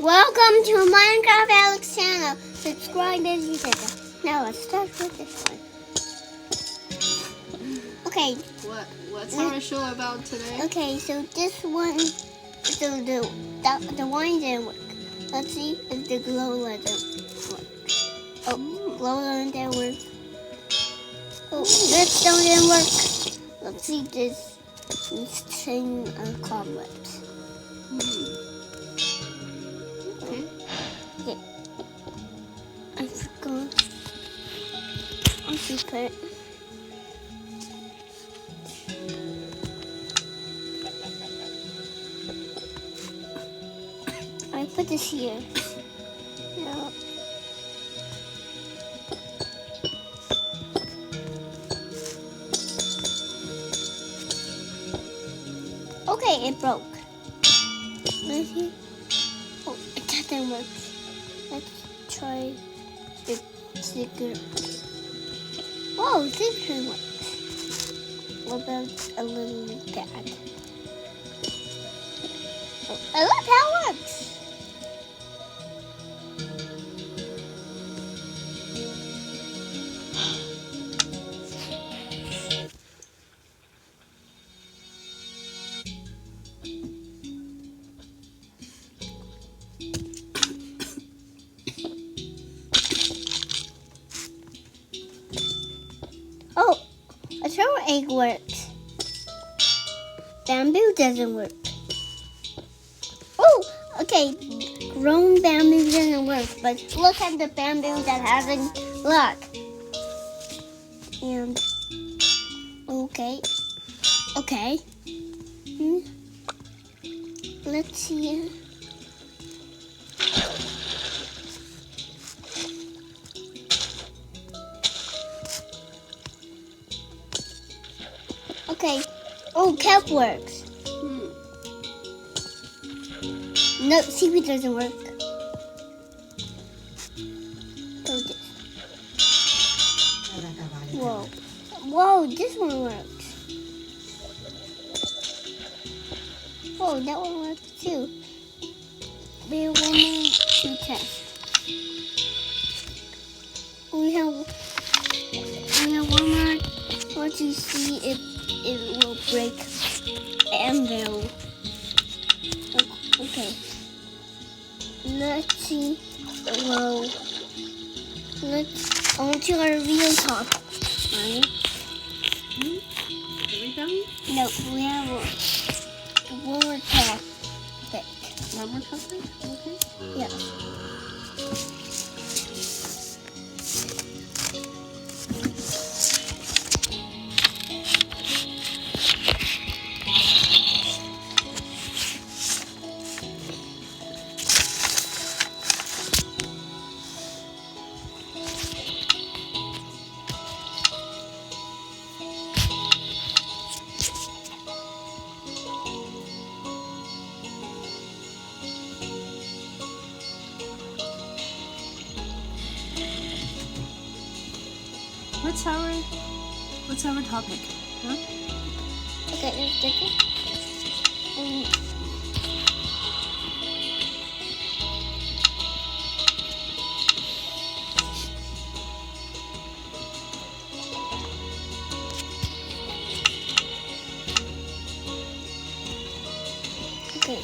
Welcome to Minecraft Alex channel. Subscribe if you did that. Now let's start with this one. Okay. What's our show about today? Okay, so this one, so the wine didn't work. Let's see if the glow lamp work. Oh, glow lamp didn't work. Oh, redstone didn't work. Let's see this thing of cobwebs. Okay. I forgot. I'll just put it. I put this here. Yeah. Okay, it broke. Let's see. Oh, it doesn't work. Let's try the sticker. Whoa, sticker works. What about a little pad? Oh, I love how it works. Oh, a throw egg works. Bamboo doesn't work. Oh, okay. Grown bamboo doesn't work, but look at the bamboo that hasn't luck. And okay. Let's see. Okay. Oh, kelp works. No, seaweed doesn't work. Oh, this. Whoa, this one works. Whoa, that one works too. We have one more to test. We have one more to see if it will break anvil. Okay. Let's see. Well, let's on to our real talk. Right? Are we done? No, we have one more topic. One more topic? Okay. Yeah. What's our topic? Huh? Okay, let's take it. Okay.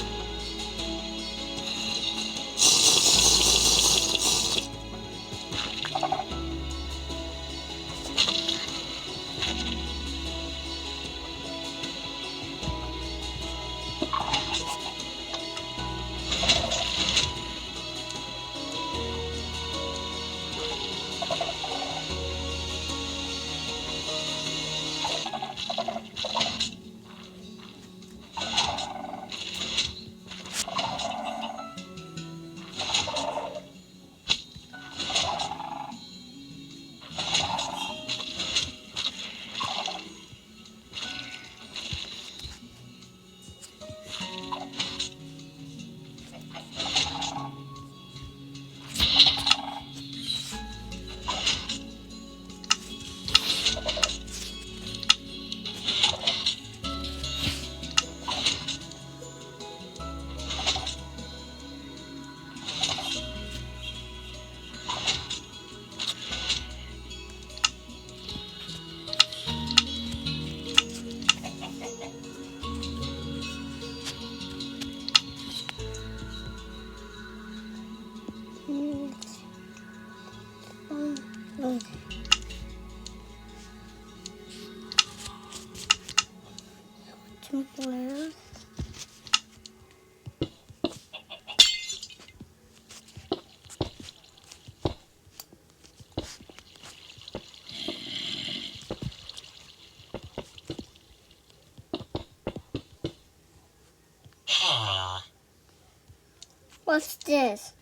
What's this?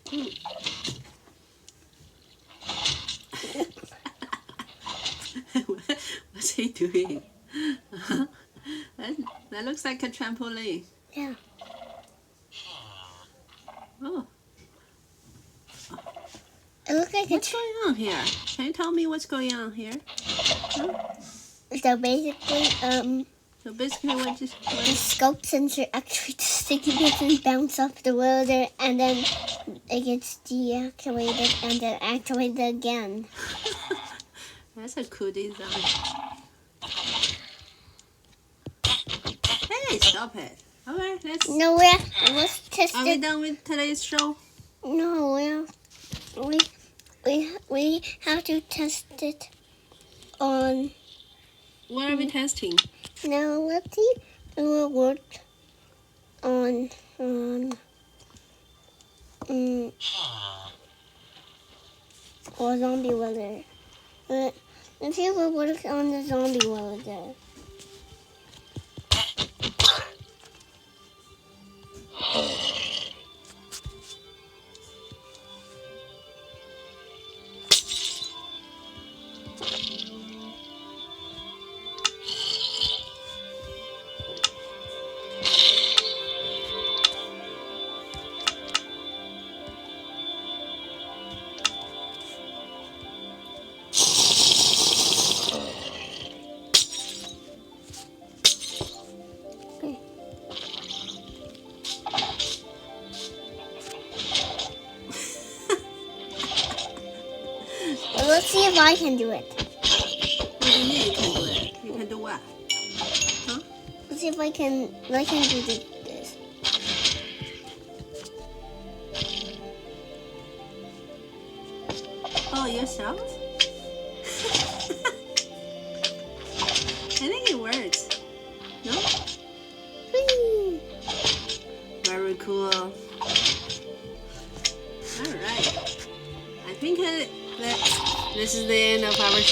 What's he doing? That looks like a trampoline. Yeah. Oh, It looks like what's going on here? Can you tell me what's going on here? So basically, So basically, the scope sensor actually sticky bits and bounce off the welder, and then it gets deactivated and then activated again. That's a cool design. Hey, stop it. Okay, No, let's test Are we it. done with today's show? No, we have to test it on. What are we testing? Now let's see if it will work on or zombie welder. Let's see if it works on the zombie welder. Well, let's see if I can do it. What do you mean you can do it? You can do what? Huh? Let's see if I can do this. Oh, yourself? I think it works. No? Whee! Very cool. Alright. I think that this is the end of our show.